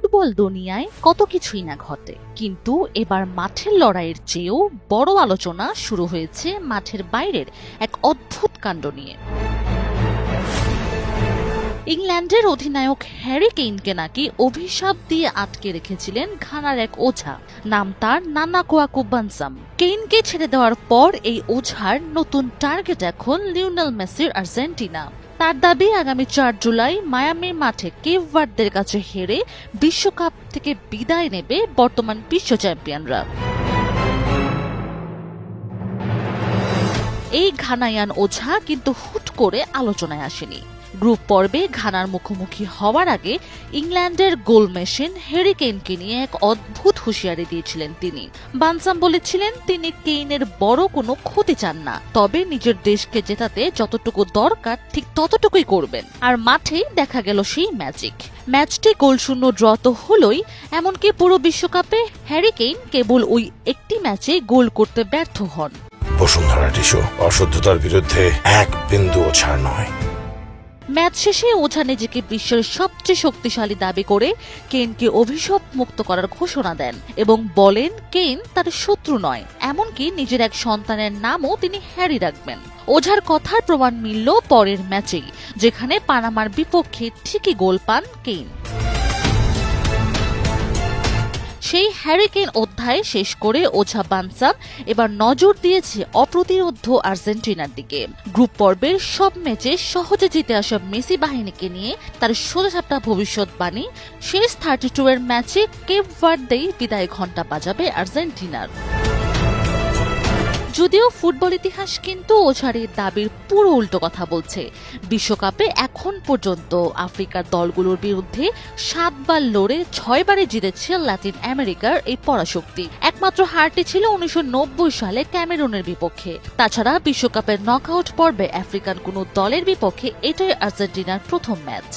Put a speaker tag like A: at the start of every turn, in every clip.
A: Football দুনিয়ায় কত কিছুই না ঘটে, কিন্তু এবার মাঠের লড়াইয়ের চেয়েও বড় আলোচনা শুরু হয়েছে মাঠের বাইরের এক অদ্ভুত কাণ্ড নিয়ে। ইংল্যান্ডের অধিনায়ক হ্যারি কেইনকে নাকি অভিশাপ দিয়ে আটকে রেখেছিলেন ঘানার এক ওঝা, নাম তার নানা কোয়াকু বানসাম। কেইনকে ছেড়ে দেওয়ার পর এই ওঝার নতুন টার্গেট এখন লিওনেল মেসির আর্জেন্টিনা। তার দাবি আগামী 4 জুলাই মায়ামির মাঠে কেপ ভার্দের কাছে হেরে বিশ্বকাপ থেকে বিদায় নেবে বর্তমান বিশ্ব চ্যাম্পিয়নরা। এই ঘানাইয়ান ওঝা কিন্তু হুট করে আলোচনায় আসেনি। গ্রুপ পর্বে ঘানার মুখোমুখি হওয়ার আগে ইংল্যান্ডের গোল মেশিন হ্যারি কেইনকে নিয়ে এক অদ্ভুত হুঁশিয়ারি দিয়েছিলেন তিনি। বানসাম বলেছিলেন তিনি কেইনের বড় কোনো ক্ষতি চান না, তবে নিজের দেশকে জেতাতে যতটুকু দরকার ঠিক ততটুকুই করবেন। আর মাঠেই দেখা গেল সেই ম্যাজিক। ম্যাচটি গোলশূন্য ড্র তো হলোই, এমনকি পুরো বিশ্বকাপে হ্যারি কেইন কেবল ওই একটি ম্যাচে গোল করতে ব্যর্থ হন।
B: বসুন্ধরা টিস্যু অশুদ্ধতার বিরুদ্ধে এক বিন্দুও ছাড় নয়।
A: ম্যাচ শেষে ওঝা নিজেকে বিশ্বের সবচেয়ে শক্তিশালী দাবি করে কেইনকে অভিশাপ মুক্ত করার ঘোষণা দেন এবং বলেন কেইন তার শত্রু নয়, এমনকি নিজের এক সন্তানের নামও তিনি হ্যারি রাখবেন। ওঝার কথার প্রমাণ মিলল পরের ম্যাচেই, যেখানে পানামার বিপক্ষে ঠিকই গোল পান কেইন। সেই হ্যারি কেইন অধ্যায় শেষ করে ওঝা বানসাম এবার নজর দিয়েছে অপ্রতিরোধ্য আর্জেন্টিনার দিকে। গ্রুপ পর্বের সব ম্যাচে সহজে জিতে আসা মেসি বাহিনীকে নিয়ে তার সোজাসাপটা ভবিষ্যৎবাণী, শেষ 32 এর ম্যাচে কেপ ভার্দেই বিদায় ঘণ্টা বাজাবে আর্জেন্টিনার। যদিও ফুটবল ইতিহাস কিন্তু ওঝার এই দাবির পুরো উল্টো কথা বলছে। বিশ্বকাপে এখন পর্যন্ত আফ্রিকার দলগুলোর বিরুদ্ধে 7 বার লড়ে 6 বারে জিতেছে ল্যাটিন আমেরিকার এই পরাশক্তি। একমাত্র হারটি ছিল 1990 সালে ক্যামেরুনের বিপক্ষে। তাছাড়া বিশ্বকাপের নকআউট পর্বে আফ্রিকান কোনো দলের বিপক্ষে এটাই আর্জেন্টিনার প্রথম ম্যাচ।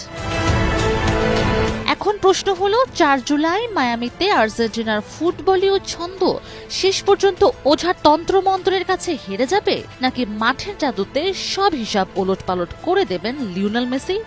A: এখন প্রশ্ন হলো 4 জুলাই মায়ামিতে আর্জেন্টিনার ফুটবলীয় ছন্দ শেষ পর্যন্ত ওঝার তন্ত্রমন্ত্রের কাছে হেরে যাবে, নাকি মাঠের জাদুতে সব হিসাব ওলটপালট করে দেবেন লিওনেল মেসি?